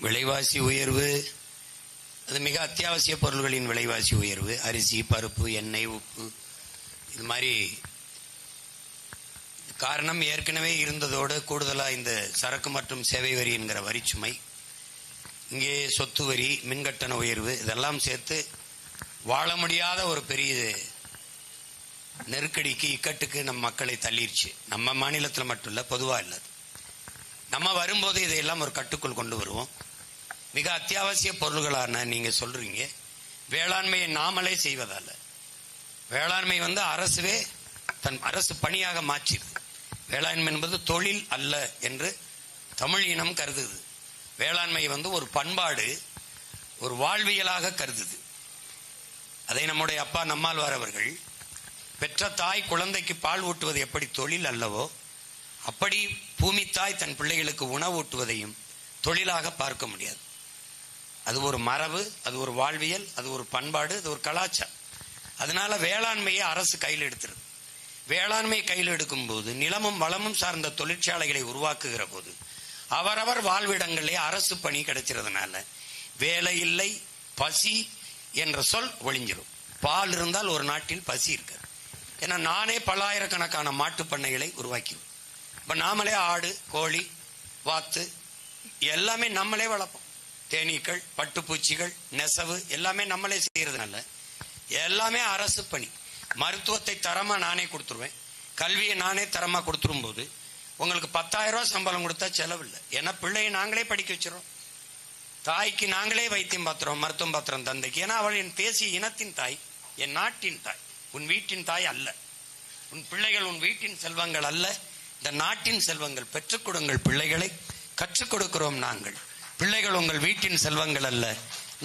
விலைவாசி உயர்வு, அது மிக அத்தியாவசிய பொருள்களின் விலைவாசி உயர்வு, அரிசி, பருப்பு, எண்ணெய், உப்பு, இது மாதிரி காரணம் ஏற்கனவே இருந்ததோடு கூடுதலாக இந்த சரக்கு மற்றும் சேவை வரி என்கிற வரிச்சுமை, இங்கே சொத்து வரி, மின்கட்டண உயர்வு, இதெல்லாம் சேர்த்து வாழ முடியாத ஒரு பெரிய நெருக்கடிக்கு, இக்கட்டுக்கு நம் மக்களை தள்ளிடுச்சு. நம்ம மாநிலத்தில் மட்டும் இல்லை, பொதுவாக இல்லை. நம்ம வரும்போது இதையெல்லாம் ஒரு கட்டுக்குள் கொண்டு வருவோம். மிக அத்தியாவசிய பொருள்களான நீங்க சொல்றீங்க வேளாண்மையை நாமளே செய்வதால, வேளாண்மை அரசுவே தன் அரசு பணியாக மாற்றிடுது. வேளாண்மை என்பது தொழில் அல்ல என்று தமிழ் இனம் கருதுது. வேளாண்மை ஒரு பண்பாடு, ஒரு வாழ்வியலாக கருதுது. அதை நம்முடைய அப்பா நம்மாழ்வார் அவர்கள், பெற்ற தாய் குழந்தைக்கு பால் ஊட்டுவது எப்படி தொழில் அல்லவோ, அப்படி பூமி தாய் தன் பிள்ளைகளுக்கு உணவு ஊட்டுவதையும் தொழிலாக பார்க்க முடியாது. அது ஒரு மரபு, அது ஒரு வாழ்வியல், அது ஒரு பண்பாடு, அது ஒரு கலாச்சாரம். அதனால வேளாண்மையை அரசு கையில் எடுத்துருது. வேளாண்மை கையில் எடுக்கும் போது நிலமும் வளமும் சார்ந்த தொழிற்சாலைகளை உருவாக்குகிற போது அவரவர் வாழ்விடங்களே அரசு பணி கிடைக்கிறதுனால வேலை இல்லை, பசி என்ற சொல் ஒழிஞ்சிடும். பால் இருந்தால் ஒரு நாட்டில் பசி இருக்காது. ஏன்னா நானே பல்லாயிரக்கணக்கான மாட்டு பண்ணைகளை உருவாக்கிடுவேன். இப்ப நாமளே ஆடு, கோழி, வாத்து எல்லாமே நம்மளே வளர்ப்போம். தேனீக்கள், பட்டுப்பூச்சிகள், நெசவு எல்லாமே நம்மளே செய்யறதுனால எல்லாமே அரசு பணி. மருத்துவத்தை தரமா நானே கொடுத்துருவேன், கல்வியை நானே தரமா கொடுத்துரும் போது உங்களுக்கு 10,000 ரூபாய் சம்பளம் கொடுத்தா செலவில்லை. ஏன்னா பிள்ளையை நாங்களே படிக்க வச்சிடறோம், தாய்க்கு நாங்களே வைத்தியம் பாத்திரம், மருத்துவம் பாத்திரம் தந்தைக்கு. ஏன்னா அவள் என் தேசிய இனத்தின் தாய், என் நாட்டின் தாய், உன் வீட்டின் தாய் அல்ல. உன் பிள்ளைகள் உன் வீட்டின் செல்வங்கள் அல்ல, இந்த நாட்டின் செல்வங்கள். பெற்றுக் கொடுங்கள் பிள்ளைகளை, கற்றுக் கொடுக்கிறோம் நாங்கள். பிள்ளைகள் உங்கள் வீட்டின் செல்வங்கள் அல்ல,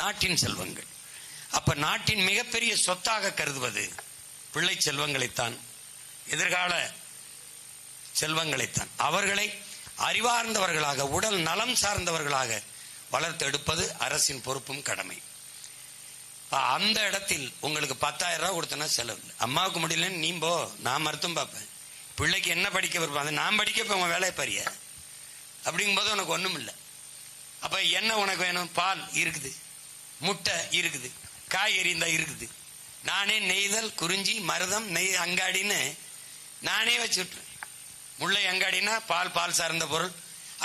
நாட்டின் செல்வங்கள். அப்ப நாட்டின் மிகப்பெரிய சொத்தாக கருதுவது பிள்ளை செல்வங்களைத்தான், எதிர்கால செல்வங்களைத்தான். அவர்களை அறிவார்ந்தவர்களாக, உடல் நலம் சார்ந்தவர்களாக வளர்த்து எடுப்பது அரசின் பொறுப்பும் கடமை. அந்த இடத்தில் உங்களுக்கு 10,000 ரூபாய் கொடுத்தனா செலவு இல்லை. அம்மாவுக்கு முடியலன்னு நீ போ, நான் மருத்துவம் பார்ப்பேன். பிள்ளைக்கு என்ன படிக்க விருப்பம், நான் படிக்க உங்க வேலையை பாரிய அப்படிங்கும் போது உனக்கு ஒண்ணும் இல்லை. அப்ப என்ன உனக்கு வேணும்? பால் இருக்குது, முட்டை இருக்குது, காய்கறி இந்த இருக்குது. நானே நெய்தல், குறிஞ்சி, மருதம், நெய் அங்காடின்னு நானே வச்சு விட்டுறேன். முல்லை அங்காடினா பால், பால் சார்ந்த பொருள்,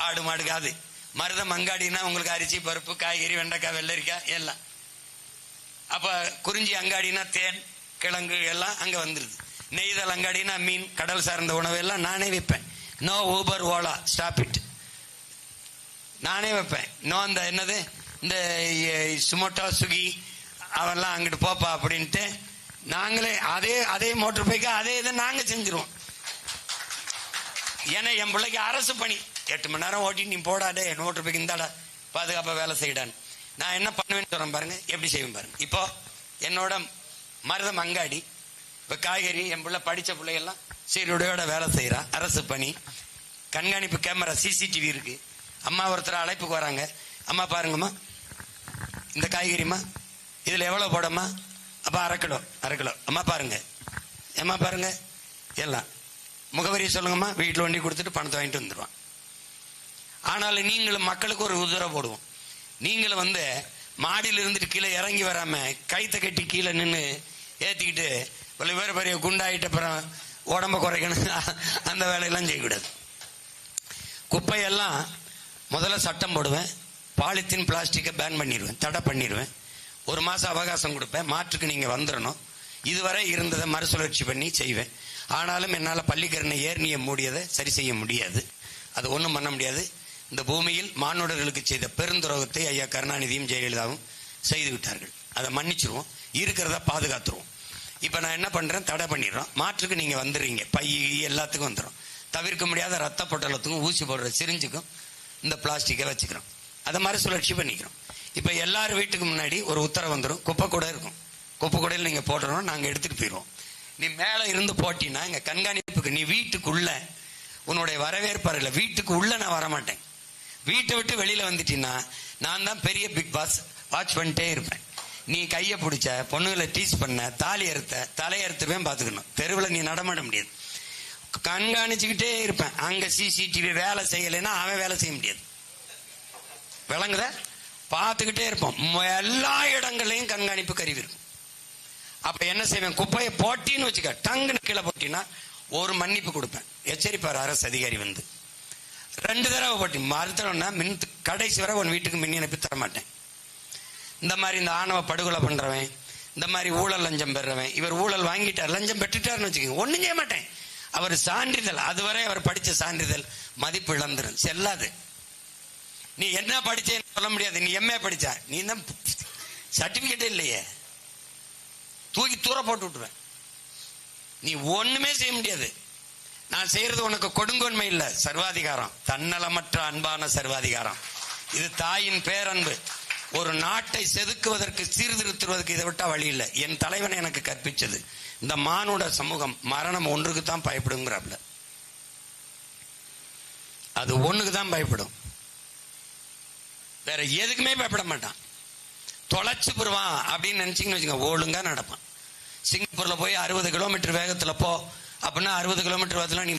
ஆடு மாடுக்கு அது. மருதம் அங்காடினா உங்களுக்கு அரிசி, பருப்பு, காய்கறி, வெண்டைக்காய், வெள்ளரிக்காய் எல்லாம். அப்ப குறிஞ்சி அங்காடினா தேன், கிழங்கு எல்லாம் அங்க வந்துருது. நெய்தல் அங்காடினா மீன், கடல் சார்ந்த உணவு எல்லாம் நானே வைப்பேன். No Uber, Ola, stop it, நானே வைப்பேன். நோ இந்த என்னது இந்த சுமோட்டோ, சுகி அவெல்லாம் அங்கிட்டு போப்பா அப்படின்ட்டு நாங்களே அதே மோட்டர் பைக்கா அதே இதை நாங்க செஞ்சிருவோம். ஏன்னா என் பிள்ளைக்கு அரசு பணி, 8 மணி நேரம் ஓட்டி நீ போடாடே மோட்டர் பைக்கு இந்தாடா பாதுகாப்பா வேலை செய்யடான்னு நான் என்ன பண்ணுவேன்னு சொல்றேன் பாருங்க, எப்படி செய்வேன் பாருங்க. இப்போ என்னோட மருதம் அங்காடி, இப்ப காய்கறி, என் பிள்ளை படிச்ச பிள்ளைகள்லாம் சீருடையோட வேலை செய்யறா, அரசு பணி, கண்காணிப்பு கேமரா, சிசிடிவி இருக்கு. அம்மா ஒருத்தர் அழைப்புக்கு வராங்க, அம்மா பாருங்கம்மா இந்த காய்கறிமா இதுல எவ்வளவு போடமா, அப்ப அரை கிலோ, அம்மா பாருங்க, ஏம்மா பாருங்க எல்லாம் முகவரி சொல்லுங்கம்மா, வீட்டில் வண்டி கொடுத்துட்டு பணத்தை வாங்கிட்டு வந்துடுவான். ஆனாலும் நீங்களும் மக்களுக்கு ஒரு உதவி போடுவோம். நீங்களும் மாடியில் இருந்துட்டு கீழே இறங்கி வராம கைத்த கட்டி கீழே நின்று ஏத்திக்கிட்டு வேறு பெரிய குண்டாயிட்ட அப்புறம் உடம்ப குறைக்கணும், அந்த வேலையெல்லாம் செய்யக்கூடாது. குப்பையெல்லாம் முதல்ல சட்டம் போடுவேன், பாலித்தீன் பிளாஸ்டிக்கை பேன் பண்ணிடுவேன், தடை பண்ணிடுவேன். 1 மாசம் அவகாசம் கொடுப்பேன், மாற்றுக்கு நீங்க வந்துடணும். இதுவரை இருந்ததை மறுசுழற்சி பண்ணி செய்வேன். ஆனாலும் என்னால் பள்ளிக்கரணை ஏர்னியை மூடியதை சரி செய்ய முடியாது, அது ஒன்றும் பண்ண முடியாது. இந்த பூமியில் மானுடர்களுக்கு செய்த பெருந்துரோகத்தை ஐயா கருணாநிதியும் ஜெயலலிதாவும் செய்து விட்டார்கள். அதை மன்னிச்சிருவோம், இருக்கிறத பாதுகாத்துருவோம். இப்ப நான் என்ன பண்றேன், தடை பண்ணிடுறோம். மாற்றுக்கு நீங்க வந்துடுறீங்க, பை எல்லாத்துக்கும் வந்துடும். தவிர்க்க முடியாத ரத்த பொட்டலத்துக்கும் ஊசி போடுற சிரிஞ்சுக்கும் இந்த பிளாஸ்டிக்கை வச்சுக்கிறோம், அதை மாதிரி சுழற்சி பண்ணிக்கிறோம். இப்ப எல்லாரும் வீட்டுக்கு முன்னாடி ஒரு உத்தரவு வந்துடும், குப்பை கூட இருக்கும், குப்பை கூடையில் நீங்க போடுறோம், நாங்க எடுத்துட்டு போயிடுவோம். நீ மேல இருந்து போட்டினா எங்க கண்காணிப்புக்கு, நீ வீட்டுக்குள்ள உன்னுடைய வரவேற்பாருல வீட்டுக்கு உள்ள நான் வரமாட்டேன். வீட்டை விட்டு வெளியில வந்துட்டீங்கன்னா நான் தான் பெரிய பிக் பாஸ், வாட்ச் பண்ணிட்டே இருப்பேன். நீ கையை பிடிச்ச, பொண்ணுகளை டீச் பண்ண, தாலி அறுத்த, தலையறுத்துவேன் பார்த்துக்கணும். தெருவில் நீ நடமாட முடியாது, கண்காணிச்சுக்கிட்டே இருப்பேன். அங்க சிசிடிவி வேலை செய்யலைன்னா அவன் வேலை செய்ய முடியாது. விளங்குத? பார்த்துக்கிட்டே இருப்போம். எல்லா இடங்களையும் கண்காணிப்பு கருவி இருக்கும். அப்ப என்ன செய்வேன், குப்பையை போட்டின்னு வச்சுக்க, டங்குன்னு கீழே போட்டினா ஒரு மன்னிப்பு கொடுப்பேன், எச்சரிப்பார் அரசு அதிகாரி வந்து. 2 தடவை போட்டி மறுத்தோம்னா மின் கடைசி வரை உன் வீட்டுக்கு மின் இணைப்பு தர மாட்டேன். இந்த மாதிரி இந்த ஆணவ படுகொலை பண்றவன், இந்த மாதிரி ஊழல் லஞ்சம் பெறவன், இவர் ஊழல் வாங்கிட்டார் லஞ்சம் பெற்றுட்டாருன்னு வச்சுக்கோங்க, ஒண்ணும் செய்ய மாட்டேன். அவர் சான்றிதழ், அதுவரை அவர் படிச்ச சான்றிதழ் மதிப்பு இழந்துரும், செல்லாது. நீ என்ன படிச்சேன்னு சொல்ல முடியாது. நீ எம்ஏ படிச்சா, நீ தான் சர்டிபிகேட்டே இல்லையே, தூக்கி தூர போட்டு விட்டுருவேன். நீ ஒண்ணுமே செய்ய முடியாது. நான் செய்யறது உனக்கு கொடுங்கோன்மை இல்ல, சர்வாதிகாரம், தன்னலமற்ற அன்பான சர்வாதிகாரம். இது தாயின் பேரன்பு. ஒரு நாட்டை செதுக்குவதற்கு, சீர்திருத்துவதற்கு இதை விட்டா வழி இல்லை. என் தலைவன் எனக்கு கற்பிச்சது. இந்த மானுட சமூகம் மரணம் ஒன்றுக்கு தான் பயப்படுங்கிறாப்ல, அது ஒண்ணுக்கு தான் பயப்படும், வேற எதுக்குமே பயப்பட மாட்டான். தொலைச்சு போடுவான் அப்படின்னு நினைச்சீங்கன்னு வச்சுக்கோங்க, ஒழுங்கா நடப்பான். சிங்கப்பூர்ல போய் 60 கிலோமீட்டர் வேகத்துல போ அப்படின்னா 60 கிலோமீட்டர் வேகத்துல நீ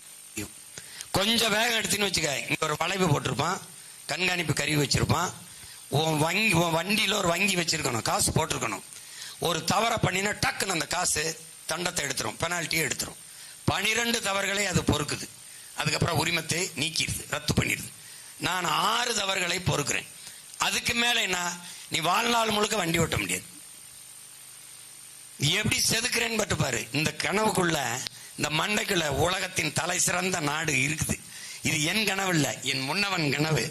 கொஞ்சம் வேகம் எடுத்துன்னு வச்சுக்க, இங்க ஒரு வளைவு போட்டிருப்பான், கண்காணிப்பு கருவி வச்சிருப்பான், உன் வண்டியில ஒரு வங்கி வச்சிருக்கணும், காசு போட்டிருக்கணும். ஒரு தவறை பண்ணினா டக்குன்னு அந்த காசு தண்டத்தை எடுத்துரும், பெனால்ட்டியை எடுத்துரும். 12 தவறுகளை அது பொறுக்குது. அதுக்கப்புறம் உரிமத்தை நீக்கிடுது, ரத்து பண்ணிடுது. நான் 6 தவறுகளை பொறுக்கிறேன். அதுக்கு மேல என்ன, நீ வாழ்நாள் முழுக்க வண்டி ஓட்ட முடியாது. எப்படி செதுக்குறேன்னு பட்டு பாரு. இந்த கனவுக்குள்ள, இந்த மண்டைக்குள்ள உலகத்தின் தலை சிறந்த நாடு இருக்குது. இது என் கனவு இல்ல, என் முன்னவன் கனவு.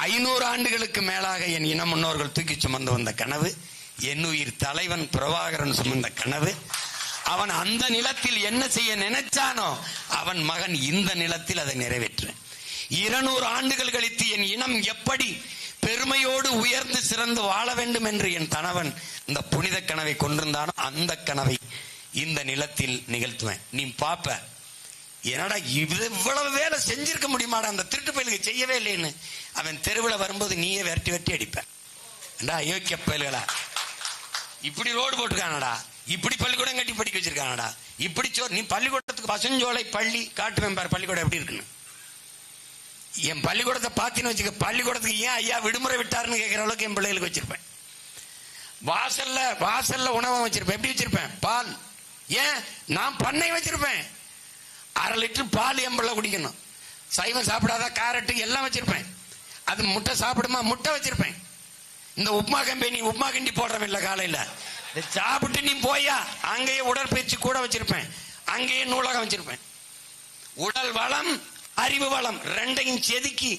500 ஆண்டுகளுக்கு மேலாக என் இன முன்னோர்கள் தூக்கி சுமந்து வந்த கனவு. என் உயிர் தலைவன் பிரபாகரன் சுமந்த கனவு. அவன் அந்த நிலத்தில் என்ன செய்ய நினைச்சானோ அவன் மகன் இந்த நிலத்தில் அதை நிறைவேற்ற. 200 ஆண்டுகள் கழித்து என் இனம் எப்படி பெருமையோடு உயர்ந்து சிறந்து வாழ வேண்டும் என்று என் கணவன் இந்த புனித கனவை கொண்டிருந்தானோ அந்த கனவை இந்த நிலத்தில் நிகழ்த்துவேன். நீ பாப்ப, என்னடா இவ்வளவு வேலை செஞ்சிருக்க முடியுமாடா, அந்த திருட்டு பயலுக்கு செய்யவே இல்லைன்னு அவன் தெருவில் வரும்போது நீயே விரட்டி விரட்டி அடிப்ப. அயோக்கிய பயல்களா, இப்படி ரோடு போட்டுருக்கானடா, இப்படி பள்ளிக்கூடம் கட்டி படிக்க வச்சிருக்கானடா, இப்படி நீ பள்ளிக்கூடத்துக்கு பசுஞ்சோலை பள்ளி காட்டுவேன் பாரு, பள்ளிக்கூடம் எப்படி இருக்குன்னு. என் பள்ளிக்கூடத்தை பார்த்தீன்னு வச்சுக்க, பள்ளிக்கூடத்துக்கு ஏன் ஐயா விடுமுறை விட்டாருன்னு கேட்கிற அளவுக்கு என் பிள்ளைகளுக்கு வச்சிருப்பேன். வாசல்ல உணவகம் வச்சிருப்பேன். எப்படி வச்சிருப்பேன், பால். ஏன், நான் பண்ணை வச்சிருப்பேன். 1/2 லிட்டர் பால் என் பிள்ளை குடிக்கணும். சைவம் சாப்பிடாத கேரட்டு எல்லாம் வச்சிருப்பேன். அது முட்டை சாப்பிடுமா, முட்டை வச்சிருப்பேன். இந்த உப்மா கம்பெனி உப்மா கிண்டி போடுறவன் இல்ல, காலையில சாப்பிட்டு நீ போயா, அங்கேயே உடற்பயிற்சி கூட வச்சிருப்பேன், அங்கேயே நூலகம் வச்சிருப்பேன். உடல் வளம் அறிவு வளம் 2ஐயும் செதுக்கி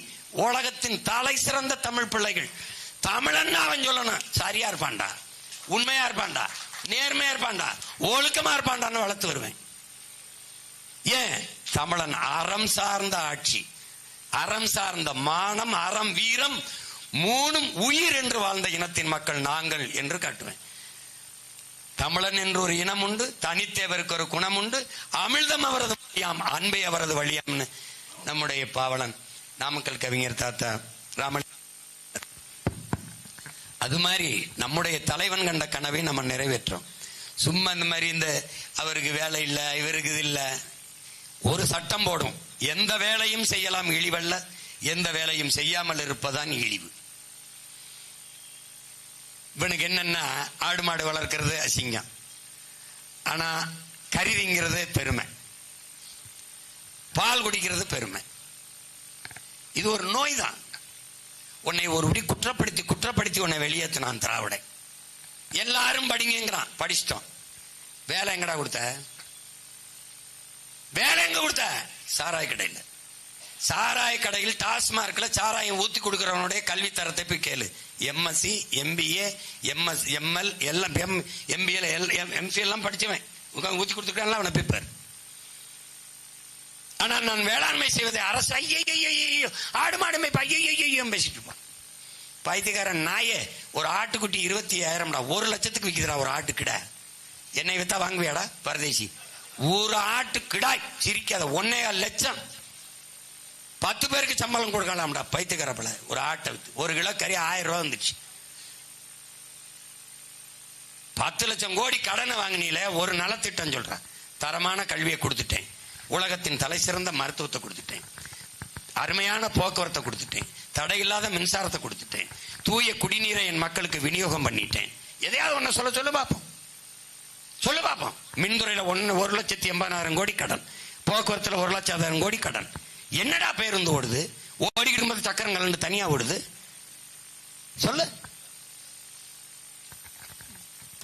உலகத்தின் தலை சிறந்த தமிழ் பிள்ளைகள். தமிழன் அவன் சொல்லணும், சரியா இருப்பான்டா, உண்மையா இருப்பான்டா, நேர்மையா இருப்பான்டா, ஒழுக்கமா இருப்பான்டான்னு வளர்த்து வருவேன். ஏன், தமிழன் அறம் சார்ந்த ஆட்சி, அறம் சார்ந்த மானம், அறம் வீரம் 3ம் உயிர் என்று வாழ்ந்த இனத்தின் மக்கள் நாங்கள் என்று காட்டுவேன். தமிழன் என்று ஒரு இனம் உண்டு, தனித்தேவருக்கு ஒரு குணம் உண்டு, அமிழ்தம் அவரது வழியாம், அன்பை அவரது வழியாம்னு நம்முடைய பாவலன் நாமக்கல் கவிஞர் தாத்தா ராமன். அது மாதிரி நம்முடைய தலைவன் கண்ட கனவை நம்ம நிறைவேற்றோம். சும்மா இந்த மாதிரி இந்த அவருக்கு வேலை இல்ல, இவருக்கு இது இல்ல, ஒரு சட்டம் போடும், எந்த வேலையும் செய்யலாம் இழிவல்ல, எந்த வேலையும் செய்யாமல் இருப்பதான் இழிவு. இவனுக்கு என்னன்னா, ஆடு மாடு வளர்க்கிறது அசிங்கம், ஆனா கறிங்கிறது பெருமை, பால் குடிக்கிறது பெருமை. இது ஒரு நோய் தான். உன்னை ஒரு குற்றப்படுத்தி உன்னை வெளியேற்றினான் திராவிட. எல்லாரும் படிங்கிறான், படிச்சிட்டோம். வேலை எங்கடா கொடுத்த, வேலை எங்க கொடுத்த, சாராய கடையில். சாராய கடையில் டாஸ்மார்க்ல சாராயம் ஊத்தி கொடுக்கிறவனுடைய கல்வி தரத்தை போய் கேளு. எம்எஸ்சி எம்பிஏ எம்எல் எல்லாம் எம்பிஏ எம்சி எல்லாம் படிச்சவன் ஊத்தி கொடுத்துருக்கான், அவனை பேப்பர். ஆனா நான் வேளாண்மை செய்வதை அரசு ஐயோ ஆடு மாடுமை ஐயோ பேசிட்டு இருப்பான். பைத்தியக்காரன் நாயே, ஒரு ஆட்டுக்குட்டி 25,000, 1 லட்சத்துக்கு விற்கிறா ஒரு ஆட்டுக்கிடா. என்னை வித்தா வாங்குவியாடா பரதேசி? ஒரு ஆட்டு கிடாய் சிரிக்காத 1.25 லட்சம். 10 பேருக்கு சம்பளம் கொடுக்கலாம்டா பைத்தியக்காரப்பல. ஒரு ஆட்டை வித்து 1 கிலோ கறி 1000 ரூபா வந்துச்சு. 10 லட்சம் கோடி கடனை வாங்கினீல, ஒரு நலத்திட்டம் சொல்றேன், தரமான கல்வியை கொடுத்துட்டேன், உலகத்தின் தலை சிறந்த மருத்துவத்தை கொடுத்துட்டேன், அருமையான போக்குவரத்தை கொடுத்துட்டேன், தடையில்லாத மின்சாரத்தை கொடுத்துட்டேன், தூய குடிநீரை என் மக்களுக்கு விநியோகம் பண்ணிட்டேன். எதையாவது ஒண்ணு சொல்லு பார்ப்போம், சொல்லு பார்ப்போம். மின்துறையில 1,80,000 கோடி கடன், போக்குவரத்துல 1,00,000 கோடி கடன். என்னடா பேருந்து ஓடுது, ஓடிக்கிட்டு இருக்கும்போது சக்கரங்கள் தனியா ஓடுது, சொல்லு.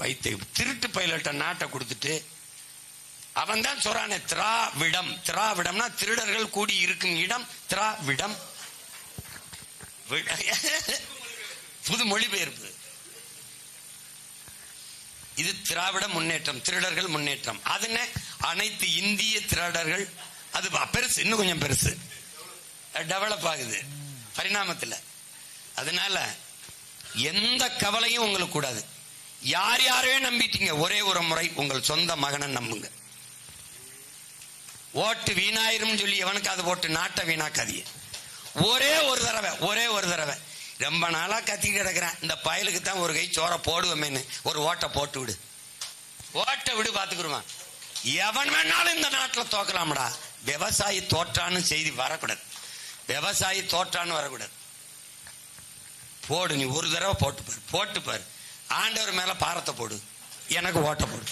வைத்து திருட்டு பைலட்ட நாட்டை கொடுத்துட்டு அவன் தான் சொல்றானே திராவிடம். திராவிடம்னா திருடர்கள் கூடி இருக்கும் இடம் திராவிடம். புது மொழிபெயர்ப்பு. இது திராவிட முன்னேற்றம், திருடர்கள் முன்னேற்றம். அதுன்னு அனைத்து இந்திய திருடர்கள். அது பெருசு, இன்னும் கொஞ்சம் பெருசு, டெவலப் ஆகுது பரிணாமத்தில். அதனால எந்த கவலையும் உங்களுக்கு கூடாது. யார் யாரையே நம்பிட்டீங்க, ஒரே ஒரு முறை உங்கள் சொந்த மகனை நம்புங்க. ஓட்டு வீணாயிரும் சொல்லி எவனுக்கு அது போட்டு நாட்டை வீணாக்காதீங்க. ஒரே ஒரு தடவை ரொம்ப நாளா கத்தி கிடக்குறேன், இந்த பயலுக்கு தான் ஒரு கை சோற போடுவோமேன்னு ஒரு ஓட்டை போட்டு விடு, ஓட்டை விடு, பாத்துக்குருவான். எவன் வேணாலும் இந்த நாட்டில் தோக்கலாம்டா. விவசாயி தோற்றான்னு செய்தி வரக்கூடாது, விவசாயி தோற்றான்னு வரக்கூடாது. போடு, நீ ஒரு தடவை போட்டு பாரு. ஆண்டவர் மேல பாரத்தை போடு, எனக்கு ஓட்ட போடு,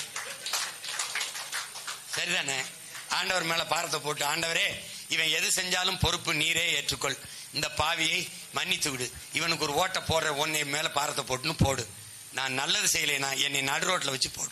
சரிதானே? ஆண்டவர் மேல பாரத்தை போட்டு, ஆண்டவரே இவன் எது செஞ்சாலும் பொறுப்பு நீரே ஏற்றுக்கொள், இந்த பாவியை மன்னித்து விடு, இவனுக்கு ஒரு ஓட்ட போடுற, உன்னை மேல பாரத்தை போட்டுன்னு போடு. நான் நல்லது செய்யலைனா என்னை நடு ரோட்ல வச்சு போடு.